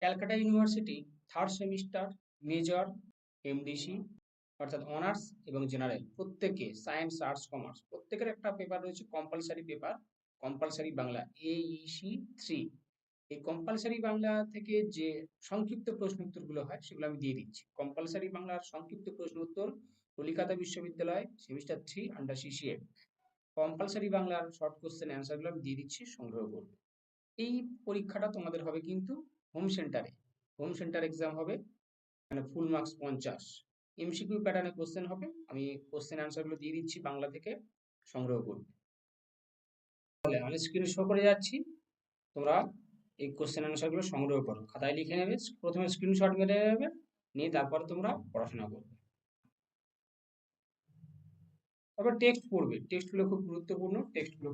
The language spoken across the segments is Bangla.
Calcutta university third semester major, MDC অর্থাৎ অনার্স এবং জেনারেল প্রত্যেকে, সায়েন্স, আর্টস, কমার্স প্রত্যেকের একটা পেপার রয়েছে কম্পালসারি পেপার, কম্পালসারি বাংলা এইইসি 3। এই কম্পালসারি বাংলা থেকে যে সংক্ষিপ্ত প্রশ্ন উত্তরগুলো হয় সেগুলো আমি দিয়ে দিচ্ছি। কম্পালসারি বাংলার সংক্ষিপ্ত প্রশ্ন উত্তর কলিকাতা বিশ্ববিদ্যালয় সেমিস্টার 3 আন্ডার সিসিএফ। কম্পালসারি বাংলার শর্ট কোশ্চেন অ্যান্সারগুলো আমি দিয়ে দিচ্ছি, সংগ্রহ করবে। এই পরীক্ষাটা তোমাদের হবে কিন্তু হোম সেন্টারে, হোম সেন্টার এক্সাম হবে, মানে ফুল মার্কস 50। এমসিকিউ প্যাটার্নে কোশ্চেন হবে, আমি কোশ্চেন অ্যান্সারগুলো দিয়ে দিচ্ছি বাংলা থেকে, সংগ্রহ করবে। তাহলে আমি স্ক্রিন শো করে যাচ্ছি, তোমরা এই কোশ্চেন অ্যান্সারগুলো সংগ্রহ করো, খাতায় লিখে নেবে, প্রথমে স্ক্রিনশট মেরে নেবে, নিয়ে তারপর তোমরা পড়াশোনা করবে। তারপর টেক্সট পড়বে, টেক্সটগুলো খুব গুরুত্বপূর্ণ, টেক্সটগুলো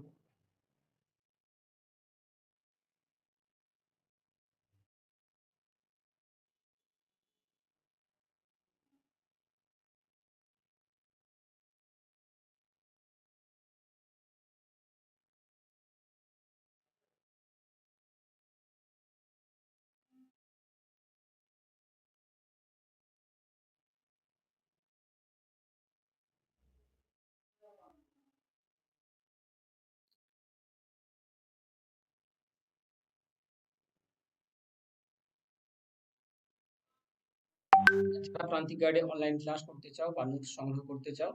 যারা প্রান্তিক গাইডে অনলাইন ক্লাস করতে চাও বা নোটস সংগ্রহ করতে চাও,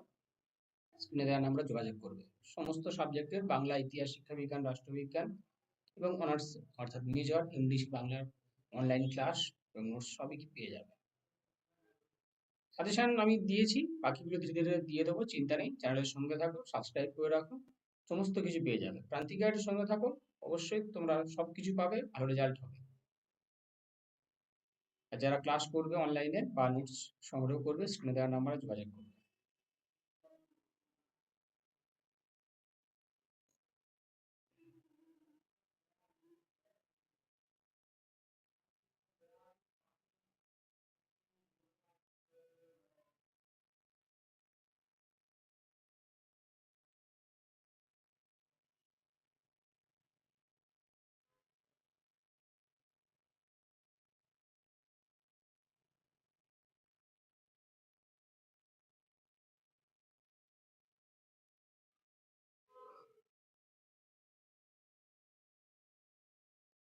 স্ক্রিনে দেওয়া নাম্বারে যোগাযোগ করবে। সমস্ত সাবজেক্টের বাংলা, ইতিহাস, শিক্ষাবিজ্ঞান, রাষ্ট্রবিজ্ঞান এবং অনার্স অর্থাৎ মেজর, ইংলিশ, বাংলার অনলাইন ক্লাস এবং নোটস সবই পেয়ে যাবে। সাজেশন আমি দিয়েছি, বাকিগুলো ধীরে ধীরে দিয়ে দেবো, চিন্তা নেই। চ্যানেলের সঙ্গে থাকো, সাবস্ক্রাইব করে রাখো, সমস্ত কিছু পেয়ে যাবে। প্রান্তিক গাইডের সঙ্গে থাকো, অবশ্যই তোমরা সবকিছু পাবে, ভালো রেজাল্ট হবে। আর যারা ক্লাস করবে অনলাইনে বা নোটস সংগ্রহ করবে, স্ক্রিনে দেওয়া নাম্বারে যোগাযোগ করবে।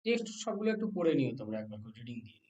টেক্সট সবগুলো একটু পড়ে নিও তোমরা, একবার করে রিডিং দিয়ে।